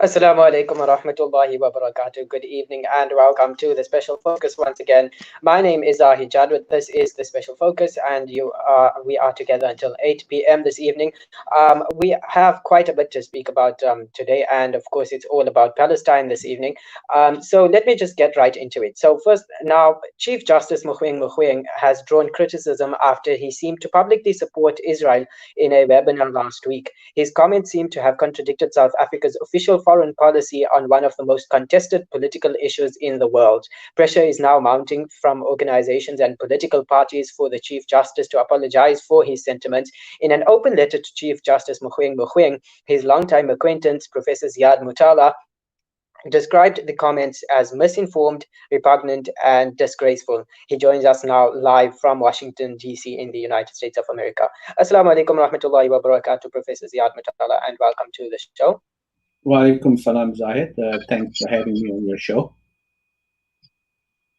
Assalamu alaikum wa rahmatullahi wa barakatuh. Good evening and welcome to the special focus once again. My name is Zahid Jadwat. This is the special focus, and we are together until 8 p.m. this evening. We have quite a bit to speak about today, and of course, it's all about Palestine this evening. So let me just get right into it. So first, now Chief Justice Mogoeng Mogoeng has drawn criticism after he seemed to publicly support Israel in a webinar last week. His comments seem to have contradicted South Africa's official foreign policy on one of the most contested political issues in the world. Pressure is now mounting from organizations and political parties for the Chief Justice to apologize for his sentiments. In an open letter to Chief Justice Mogoeng Mogoeng, his longtime acquaintance, Professor Ziyad Motala, described the comments as misinformed, repugnant, and disgraceful. He joins us now live from Washington, D.C. in the United States of America. Assalamu alaikum rahmatullahi wa barakatuh, Professor Ziyad Motala, and welcome to the show. Wa alaikum salam, Zahid. Thanks for having me on your show.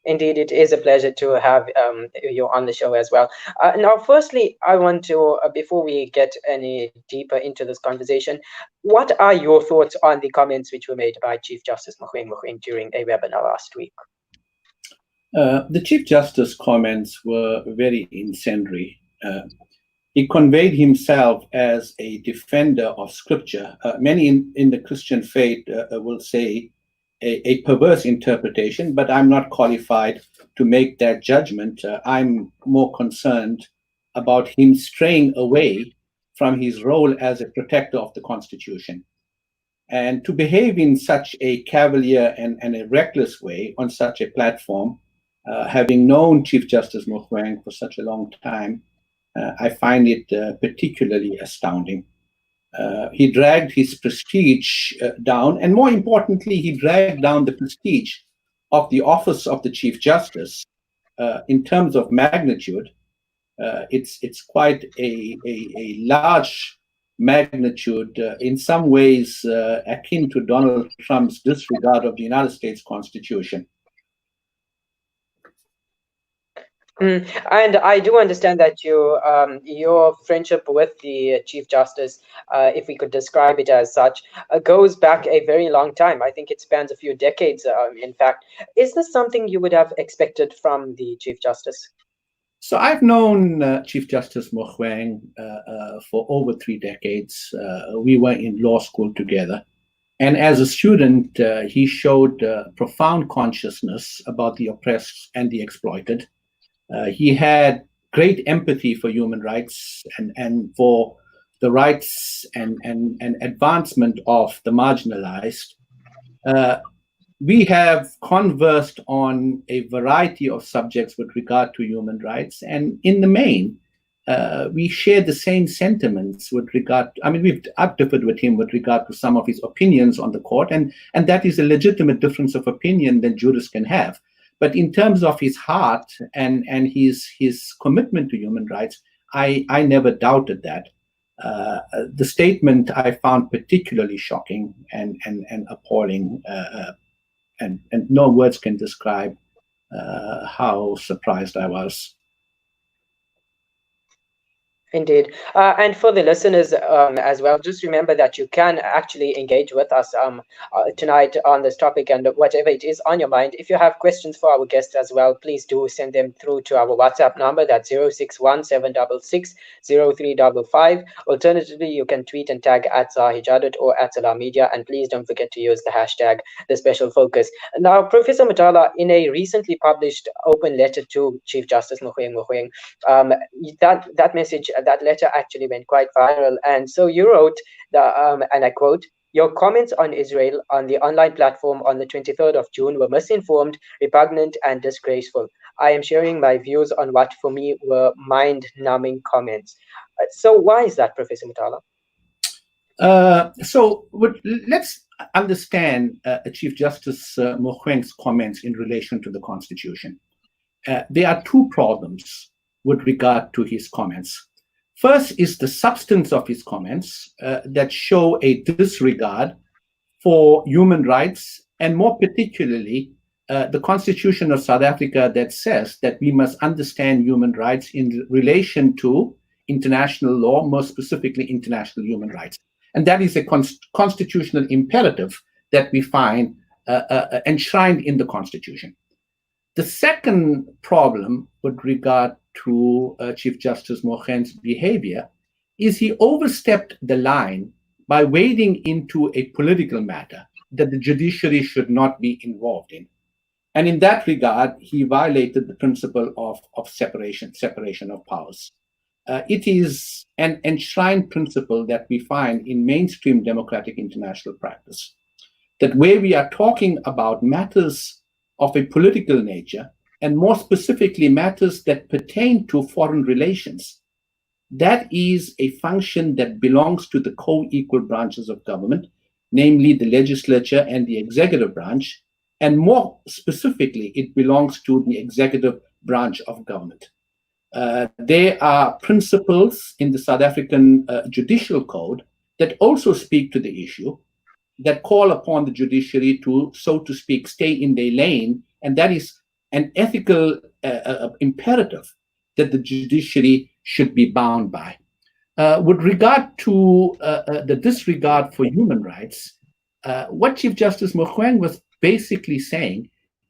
Indeed, it is a pleasure to have you on the show as well. Now, firstly, I want to, before we get any deeper into this conversation, what are your thoughts on the comments which were made by Chief Justice Mogoeng Mogoeng during a webinar last week? The Chief Justice comments were very incendiary. He conveyed himself as a defender of scripture. Many in the Christian faith will say a perverse interpretation, but I'm not qualified to make that judgment. I'm more concerned about him straying away from his role as a protector of the Constitution. And to behave in such a cavalier and a reckless way on such a platform, having known Chief Justice Mogoeng for such a long time, I find it particularly astounding. He dragged his prestige down, and more importantly, he dragged down the prestige of the office of the Chief Justice. In terms of magnitude, it's quite a large magnitude, in some ways akin to Donald Trump's disregard of the United States Constitution. And I do understand that your friendship with the Chief Justice, if we could describe it as such, goes back a very long time. I think it spans a few decades, in fact. Is this something you would have expected from the Chief Justice? So I've known Chief Justice Mogoeng for over 3 decades. We were in law school together. And as a student, he showed profound consciousness about the oppressed and the exploited. He had great empathy for human rights and for the rights and advancement of the marginalized. We have conversed on a variety of subjects with regard to human rights, and in the main, we share the same sentiments with regard. I've differed with him with regard to some of his opinions on the court, and that is a legitimate difference of opinion that jurists can have. But in terms of his heart and his commitment to human rights, I never doubted that. The statement I found particularly shocking and appalling, and no words can describe how surprised I was. Indeed. And for the listeners as well, just remember that you can actually engage with us tonight on this topic, and whatever it is on your mind. If you have questions for our guests as well, please do send them through to our WhatsApp number. That's 061-766-0355. Alternatively, you can tweet and tag at Zahid or at Salam Media, and please don't forget to use the hashtag The Special Focus. Now, Professor Motala, in a recently published open letter to Chief Justice Mogoeng Mogoeng, that message, that letter actually went quite viral. And so you wrote, and I quote, "Your comments on Israel on the online platform on the 23rd of June were misinformed, repugnant, and disgraceful. I am sharing my views on what for me were mind-numbing comments." So why is that, Professor Motala? Let's understand Chief Justice Mogoeng's comments in relation to the Constitution. There are 2 problems with regard to his comments. First is the substance of his comments that show a disregard for human rights, and more particularly, the Constitution of South Africa that says that we must understand human rights in relation to international law, more specifically international human rights. And that is a constitutional imperative that we find enshrined in the Constitution. The second problem with regard to Chief Justice Mogoeng's behavior is he overstepped the line by wading into a political matter that the judiciary should not be involved in. And in that regard, he violated the principle of separation of powers. It is an enshrined principle that we find in mainstream democratic international practice, that where we are talking about matters of a political nature, and more specifically matters that pertain to foreign relations, that is a function that belongs to the co-equal branches of government, namely the legislature and the executive branch, and more specifically, it belongs to the executive branch of government. There are principles in the South African Judicial Code that also speak to the issue, that call upon the judiciary to, so to speak, stay in their lane, and that is an ethical imperative that the judiciary should be bound by. With regard to the disregard for human rights, what Chief Justice Mogoeng was basically saying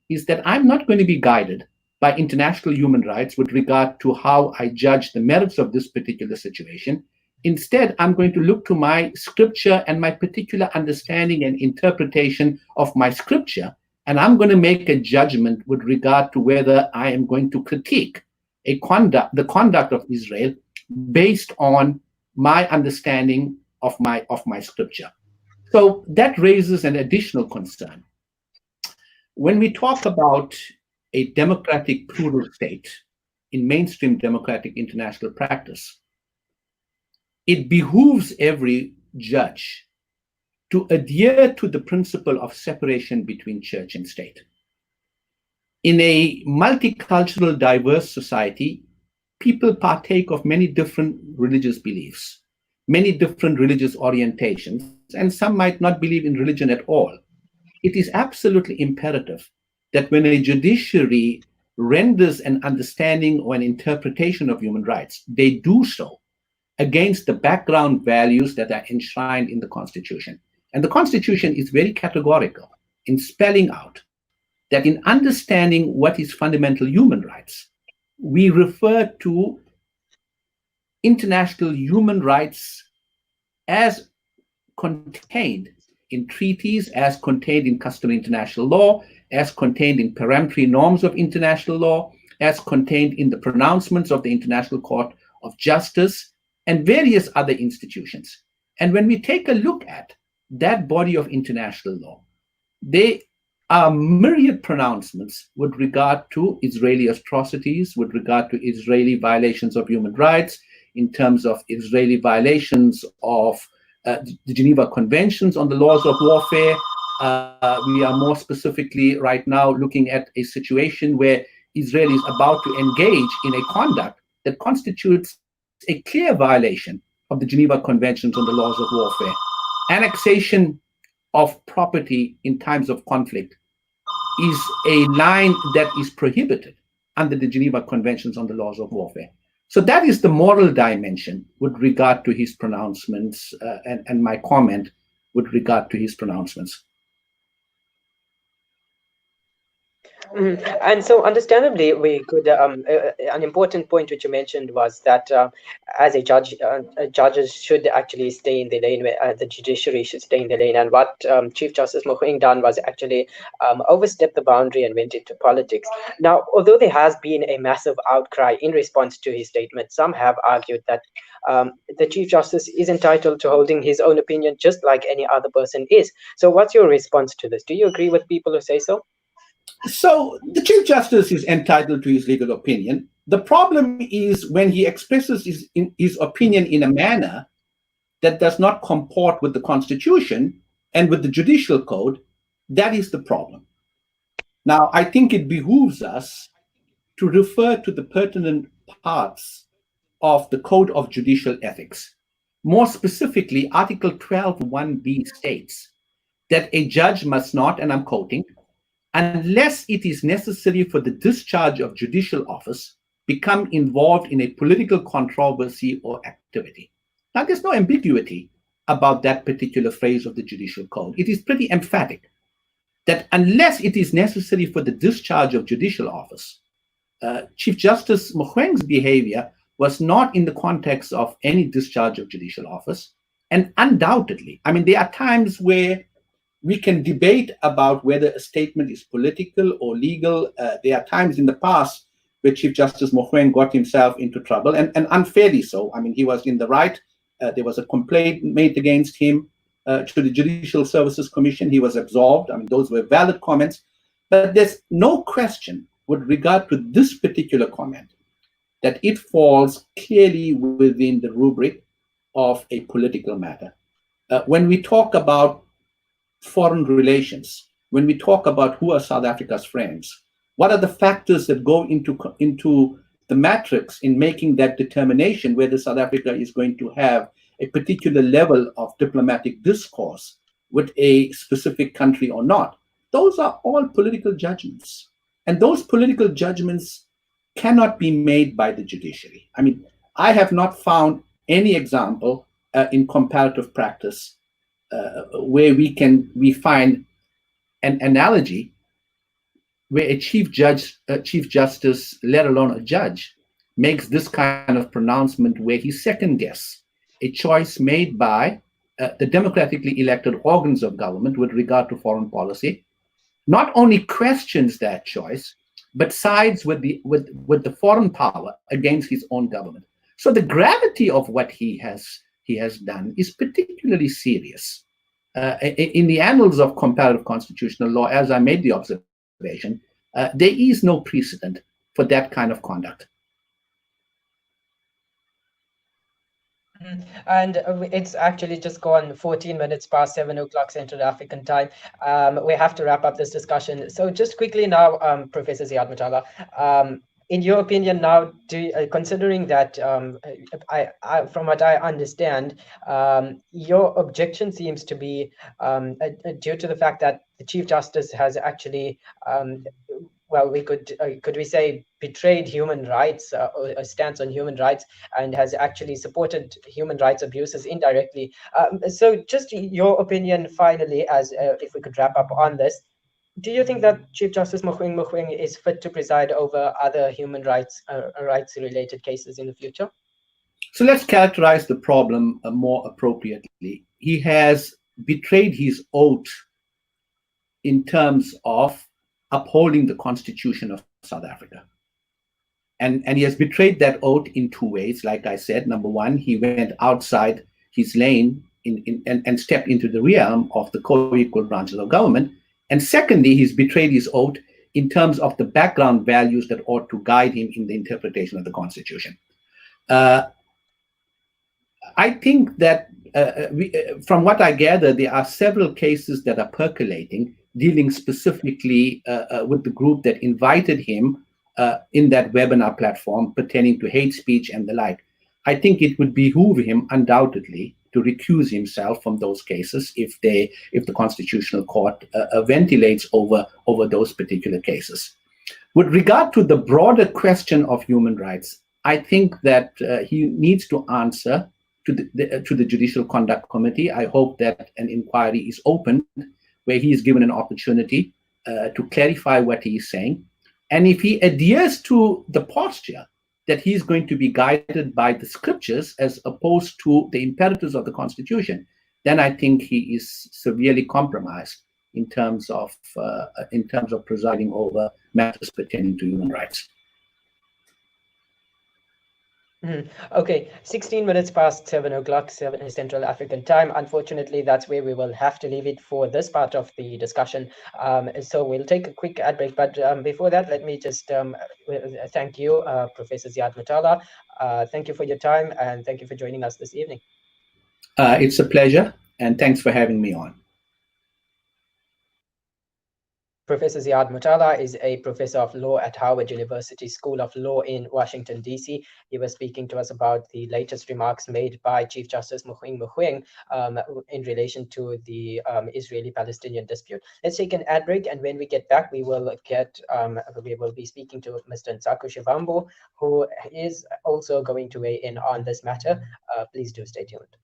is that I'm not going to be guided by international human rights with regard to how I judge the merits of this particular situation. Instead, I'm going to look to my scripture and my particular understanding and interpretation of my scripture, and I'm going to make a judgment with regard to whether I am going to critique the conduct of Israel based on my understanding of my scripture. So that raises an additional concern. When we talk about a democratic plural state in mainstream democratic international practice, it behooves every judge to adhere to the principle of separation between church and state. In a multicultural, diverse society, people partake of many different religious beliefs, many different religious orientations, and some might not believe in religion at all. It is absolutely imperative that when a judiciary renders an understanding or an interpretation of human rights, they do so against the background values that are enshrined in the Constitution. And the Constitution is very categorical in spelling out that in understanding what is fundamental human rights, we refer to international human rights as contained in treaties, as contained in customary international law, as contained in peremptory norms of international law, as contained in the pronouncements of the International Court of Justice, and various other institutions. And when we take a look at that body of international law, there are myriad pronouncements with regard to Israeli atrocities, with regard to Israeli violations of human rights, in terms of Israeli violations of the Geneva Conventions on the laws of warfare. We are more specifically right now looking at a situation where Israel is about to engage in a conduct that constitutes a clear violation of the Geneva Conventions on the laws of warfare. Annexation of property in times of conflict is a line that is prohibited under the Geneva Conventions on the laws of warfare. So that is the moral dimension with regard to his pronouncements and my comment with regard to his pronouncements. And so, understandably, we could. An important point which you mentioned was that, as a judge, judges should actually stay in the lane. The judiciary should stay in the lane. And what Chief Justice Mogoeng done was actually overstep the boundary and went into politics. Now, although there has been a massive outcry in response to his statement, some have argued that the Chief Justice is entitled to holding his own opinion, just like any other person is. So, what's your response to this? Do you agree with people who say so? So the Chief Justice is entitled to his legal opinion. The problem is when he expresses his opinion in a manner that does not comport with the Constitution and with the Judicial Code. That is the problem. Now, I think it behooves us to refer to the pertinent parts of the Code of Judicial Ethics. More specifically, Article 12(1)(b) states that a judge must not, and I'm quoting, unless it is necessary for the discharge of judicial office, become involved in a political controversy or activity. Now, there's no ambiguity about that particular phrase of the judicial code. It is pretty emphatic that unless it is necessary for the discharge of judicial office, Chief Justice Mogoeng's behavior was not in the context of any discharge of judicial office. And undoubtedly, I mean, there are times where we can debate about whether a statement is political or legal. There are times in the past where Chief Justice Mogoeng got himself into trouble, and unfairly so. I mean, he was in the right. There was a complaint made against him to the Judicial Services Commission. He was absolved. I mean, those were valid comments. But there's no question with regard to this particular comment that it falls clearly within the rubric of a political matter. When we talk about foreign relations, when we talk about who are South Africa's friends, what are the factors that go into the matrix in making that determination whether South Africa is going to have a particular level of diplomatic discourse with a specific country or not? Those are all political judgments. And those political judgments cannot be made by the judiciary. I mean, I have not found any example in comparative practice where we find an analogy where a chief justice, let alone a judge, makes this kind of pronouncement where he second guesses a choice made by the democratically elected organs of government with regard to foreign policy, not only questions that choice, but sides with the foreign power against his own government. So the gravity of what he has done is particularly serious. In the annals of comparative constitutional law, as I made the observation, there is no precedent for that kind of conduct. And it's actually just gone 14 minutes past 7 o'clock Central African time. We have to wrap up this discussion. So just quickly now, Professor Ziyad Motala, in your opinion now, considering that, from what I understand, your objection seems to be due to the fact that the Chief Justice has actually well, could we say betrayed human rights, or a stance on human rights, and has actually supported human rights abuses indirectly. So just your opinion finally, as if we could wrap up on this, do you think that Chief Justice Mogoeng Mogoeng is fit to preside over other human rights related cases in the future? So let's characterize the problem more appropriately. He has betrayed his oath in terms of upholding the Constitution of South Africa. And he has betrayed that oath in two ways. Like I said, number one, he went outside his lane and stepped into the realm of the co-equal branches of government. And secondly, he's betrayed his oath in terms of the background values that ought to guide him in the interpretation of the Constitution. I think that from what I gather, there are several cases that are percolating dealing specifically with the group that invited him in that webinar platform pertaining to hate speech and the like. I think it would behoove him undoubtedly to recuse himself from those cases if the Constitutional Court ventilates over those particular cases. With regard to the broader question of human rights, I think that he needs to answer to the Judicial Conduct Committee. I hope that an inquiry is opened where he is given an opportunity to clarify what he is saying. And if he adheres to the posture that he's going to be guided by the scriptures as opposed to the imperatives of the Constitution, then I think he is severely compromised in terms of presiding over matters pertaining to human rights. Okay, 16 minutes past 7 o'clock Central African time. Unfortunately, that's where we will have to leave it for this part of the discussion. So we'll take a quick ad break. But before that, let me just thank you, Professor Ziyad Motala. Thank you for your time, and thank you for joining us this evening. It's a pleasure, and thanks for having me on. Professor Ziyad Motala is a professor of law at Howard University School of Law in Washington, D.C. He was speaking to us about the latest remarks made by Chief Justice Mogoeng Mogoeng in relation to the Israeli-Palestinian dispute. Let's take an ad break, and when we get back, we will be speaking to Mr. Nsaku Shivambu, who is also going to weigh in on this matter. Please do stay tuned.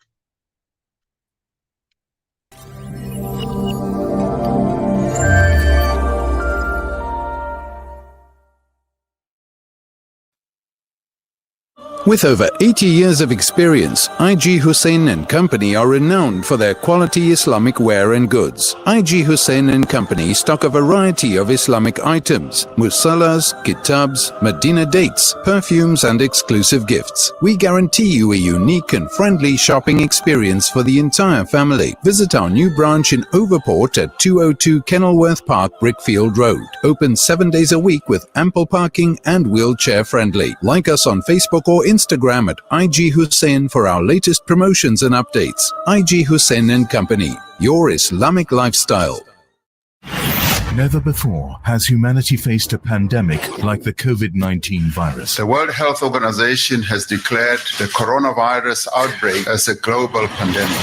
With over 80 years of experience, IG Hussein and Company are renowned for their quality Islamic wear and goods. IG Hussein and Company stock a variety of Islamic items, musallas, kitabs, Medina dates, perfumes and exclusive gifts. We guarantee you a unique and friendly shopping experience for the entire family. Visit our new branch in Overport at 202 Kenilworth Park, Brickfield Road. Open 7 days a week with ample parking and wheelchair friendly. Like us on Facebook or Instagram at IG Hussein for our latest promotions and updates. IG Hussein and Company, your Islamic lifestyle. Never before has humanity faced a pandemic like the COVID-19 virus. The World Health Organization has declared the coronavirus outbreak as a global pandemic.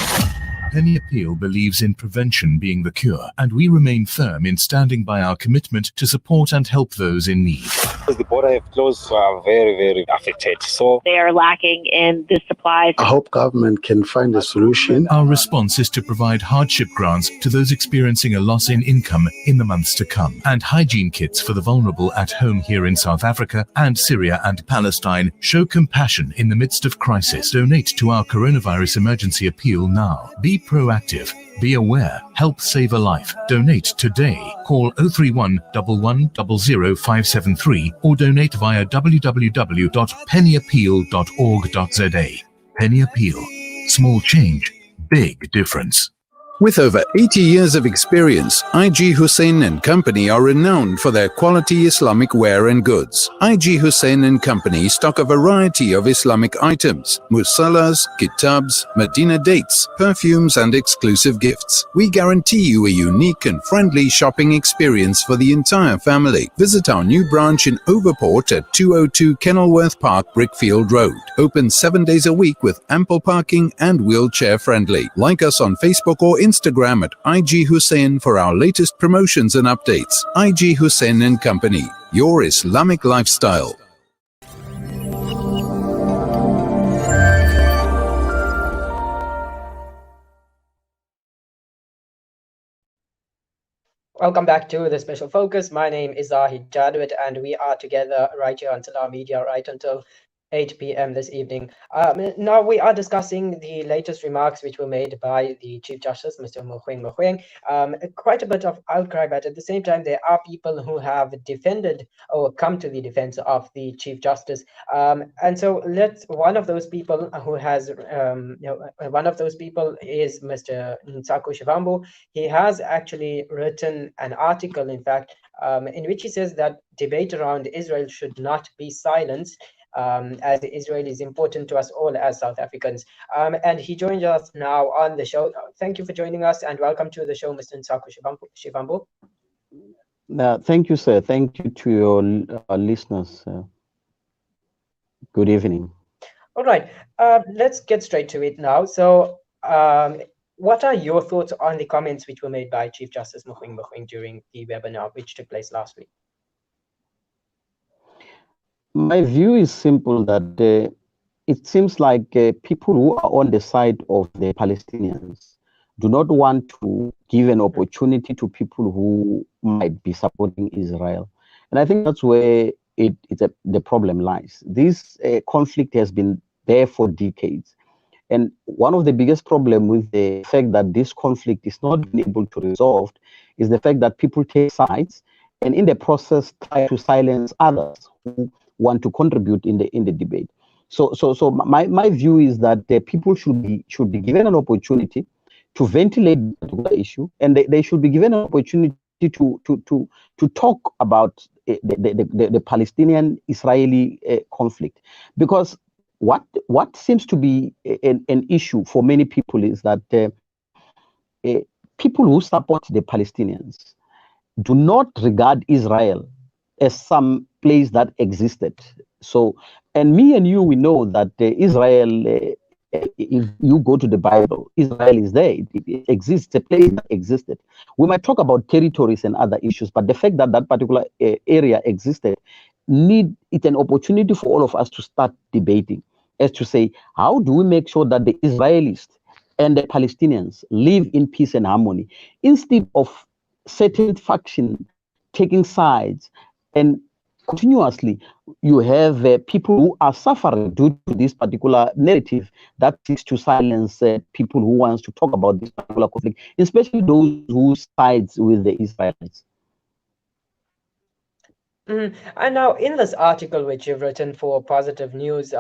Penny Appeal believes in prevention being the cure, and we remain firm in standing by our commitment to support and help those in need. The border have closed, so are very, very affected. So they are lacking in the supplies. I hope government can find a solution. Our response is to provide hardship grants to those experiencing a loss in income in the months to come, and hygiene kits for the vulnerable at home here in South Africa and Syria and Palestine. Show compassion in the midst of crisis. Donate to our coronavirus emergency appeal now. Be proactive. Be aware. Help save a life. Donate today. Call 031 11 00 573 or donate via www.pennyappeal.org.za. Penny Appeal. Small change, big difference. With over 80 years of experience, IG Hussein and Company are renowned for their quality Islamic wear and goods. IG Hussein and Company stock a variety of Islamic items, musallas, kitabs, Medina dates, perfumes and exclusive gifts. We guarantee you a unique and friendly shopping experience for the entire family. Visit our new branch in Overport at 202 Kenilworth Park, Brickfield Road. Open 7 days a week with ample parking and wheelchair friendly. Like us on Facebook or Instagram at IG Hussein for our latest promotions and updates. IG Hussein and Company, your Islamic lifestyle. Welcome back to the Special Focus. My name is Zahid, Jadwat, and we are together right here on Salam Media right until 8 p.m. this evening. Now we are discussing the latest remarks which were made by the Chief Justice, Mr. Mogoeng Mogoeng. Quite a bit of outcry, but at the same time, there are people who have defended or come to the defense of the Chief Justice. And so one of those people who has, one of those people is Mr. Nsako Shivambu. He has actually written an article, in fact, in which he says that debate around Israel should not be silenced, as Israel is important to us all as South Africans. And he joins us now on the show. Thank you for joining us and welcome to the show, Mr. Nsako Shivambu. Thank you, sir. Thank you to your listeners. Good evening. All right, let's get straight to it now. So what are your thoughts on the comments which were made by Chief Justice Mogoeng Mogoeng during the webinar which took place last week? My view is simple, that it seems like people who are on the side of the Palestinians do not want to give an opportunity to people who might be supporting Israel. And I think that's where the problem lies. This conflict has been there for decades. And one of the biggest problems with the fact that this conflict is not being able to resolve is the fact that people take sides and in the process try to silence others who want to contribute in the debate. So my view is that the people should be given an opportunity to ventilate the issue, and they should be given an opportunity to talk about the Palestinian-Israeli conflict. Because what seems to be an issue for many people is that people who support the Palestinians do not regard Israel as some place that existed. So, and me and you, we know that Israel, if you go to the Bible, Israel is there. It exists, a place that existed. We might talk about territories and other issues, but the fact that that particular area existed, it's an opportunity for all of us to start debating as to say, how do we make sure that the Israelis and the Palestinians live in peace and harmony, instead of certain faction taking sides and continuously you have people who are suffering due to this particular narrative that seeks to silence people who wants to talk about this particular conflict, especially those who sides with the Israelis. And now, in this article which you've written for Positive News,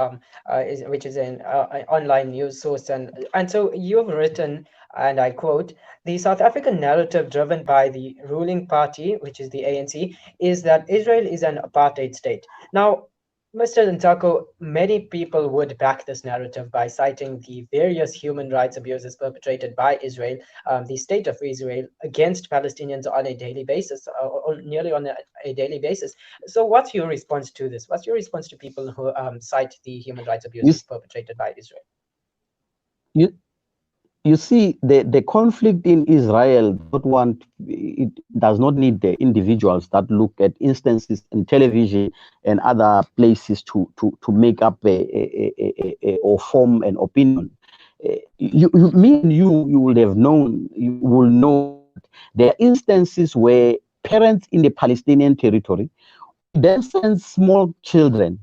which is an online news source, and so you've written, and I quote, "The South African narrative driven by the ruling party, which is the ANC, is that Israel is an apartheid state." Now, Mr. Ntako, many people would back this narrative by citing the various human rights abuses perpetrated by Israel, the state of Israel, against Palestinians on a daily basis, or nearly on a daily basis. So what's your response to this? What's your response to people who cite the human rights abuses perpetrated by Israel? You see, the conflict in Israel does not need the individuals that look at instances in television and other places to make up or form an opinion. You will have known, you will know there are instances where parents in the Palestinian territory then send small children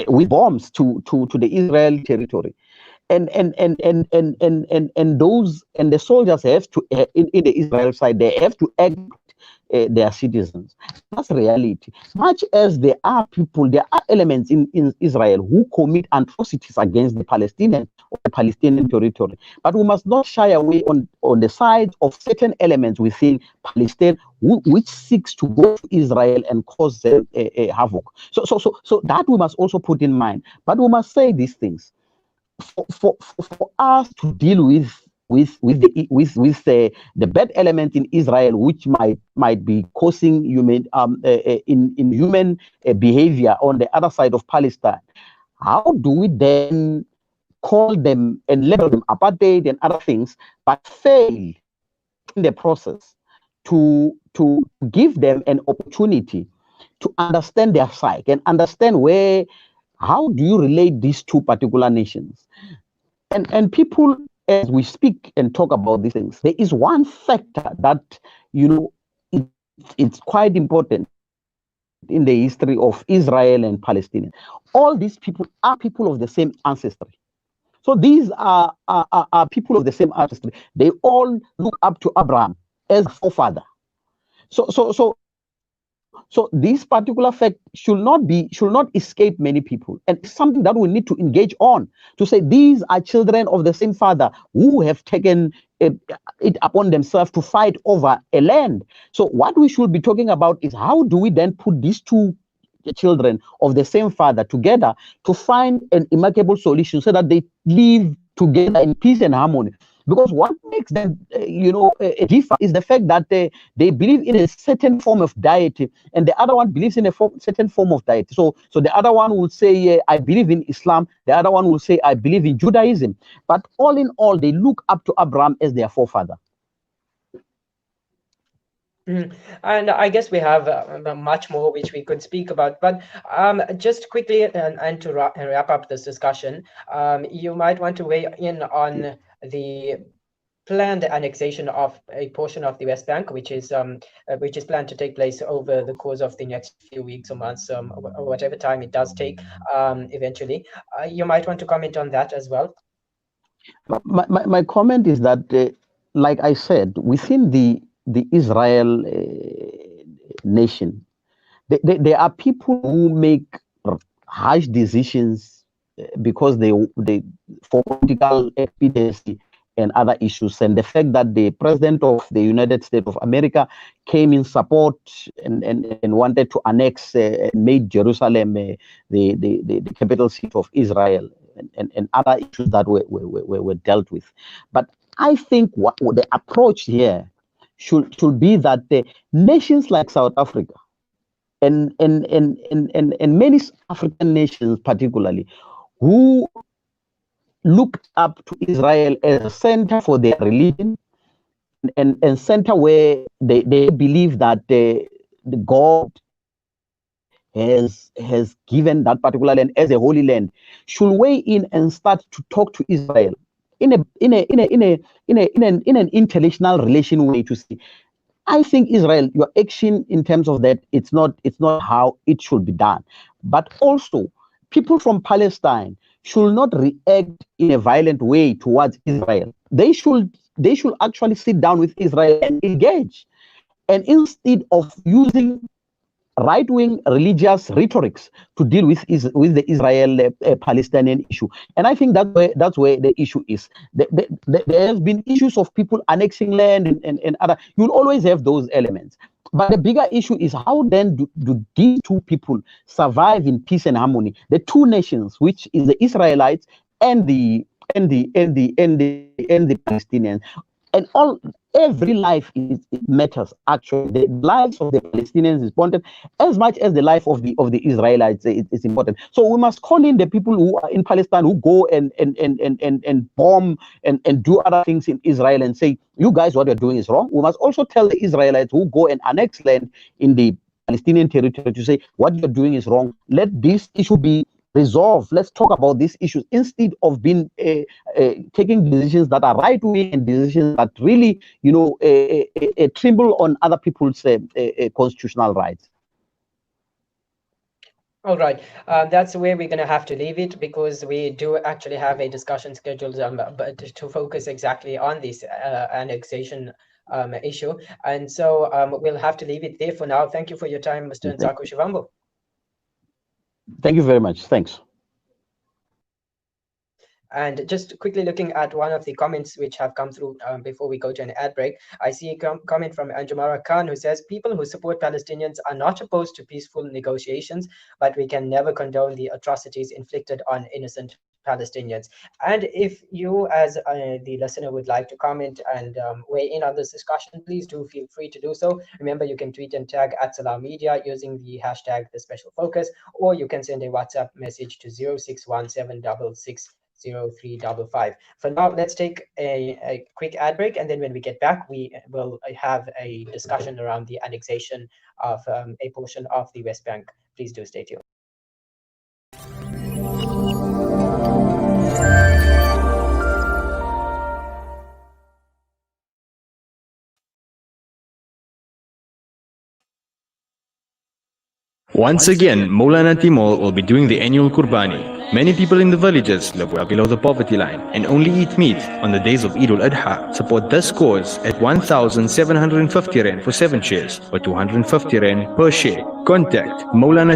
with bombs to the Israel territory. And the soldiers have to in the Israel side, they have to act their citizens. That's reality. Much as there are elements in Israel who commit atrocities against the Palestinian or the Palestinian territory. But we must not shy away on the side of certain elements within Palestine which seeks to go to Israel and cause havoc. So that we must also put in mind. But we must say these things. For us to deal with the bad element in Israel, which might be causing human in human behavior on the other side of Palestine, how do we then call them and label them apartheid and other things, but fail in the process to give them an opportunity to understand their psyche and understand how do you relate these two particular nations? And people, as we speak and talk about these things, there is one factor that, it's quite important in the history of Israel and Palestine. All these people are people of the same ancestry. So these are people of the same ancestry. They all look up to Abraham as forefather. So this particular fact should not escape many people, and it's something that we need to engage on, to say these are children of the same father who have taken it upon themselves to fight over a land. So what we should be talking about is how do we then put these two children of the same father together to find an amicable solution so that they live together in peace and harmony. Because what makes them, differ is the fact that they believe in a certain form of deity, and the other one believes in a certain form of deity. So the other one will say, I believe in Islam. The other one will say, I believe in Judaism. But all in all, they look up to Abraham as their forefather. And I guess we have much more which we could speak about, but just quickly and to wrap up this discussion, you might want to weigh in on the planned annexation of a portion of the West Bank, which is planned to take place over the course of the next few weeks or months, or whatever time it does take eventually. You might want to comment on that as well. My comment is that, like I said, within the Israel nation, there are people who make harsh decisions because they for political expediency and other issues, and the fact that the president of the United States of America came in support and wanted to annex and made Jerusalem the capital city of Israel, and other issues that were dealt with. But I think what the approach here should be that the nations like South Africa and many African nations particularly, who looked up to Israel as a center for their religion and center where they believe that the God has given that particular land as a holy land, should weigh in and start to talk to Israel in an international relation way, to see I think Israel, your action in terms of that, it's not how it should be done. But also, people from Palestine should not react in a violent way towards Israel. They should actually sit down with Israel and engage. And instead of using right-wing religious rhetorics to deal with the Israel-Palestinian issue, and I think that's where the issue is. There have been issues of people annexing land and other. You'll always have those elements. But the bigger issue is how then do these two people survive in peace and harmony? The two nations, which is the Israelites and the Palestinians, and every life matters. Actually, the lives of the Palestinians is important as much as the life of the Israelites is important. So we must call in the people who are in Palestine, who go and bomb and do other things in Israel, and say, you guys, what you're doing is wrong. We must also tell the Israelites who go and annex land in the Palestinian territory to say, what you're doing is wrong. Let this issue be resolve. Let's talk about these issues instead of being taking decisions that are right wing and decisions that really, tremble on other people's constitutional rights. All right, that's where we're going to have to leave it, because we do actually have a discussion scheduled, but to focus exactly on this annexation issue. And so we'll have to leave it there for now. Thank you for your time, Mr. Ntsako Shivambu. Thank you very much. Thanks. And just quickly looking at one of the comments which have come through before we go to an ad break, I see a comment from Anjumara Khan, who says, people who support Palestinians are not opposed to peaceful negotiations, but we can never condone the atrocities inflicted on innocent Palestinians. And if you as the listener would like to comment and weigh in on this discussion, please do feel free to do so. Remember, you can tweet and tag @SalamMedia using the hashtag #TheSpecialFocus, or you can send a WhatsApp message to 0617660355. For now, let's take a quick ad break, and then when we get back, we will have a discussion around the annexation of a portion of the West Bank. Please do stay tuned. Once again, Maulana Timur will be doing the annual Qurbani. Many people in the villages live well below the poverty line and only eat meat on the days of Eid al-Adha. Support this cause at 1,750 Rand for 7 shares or 250 Rand per share. Contact Maulana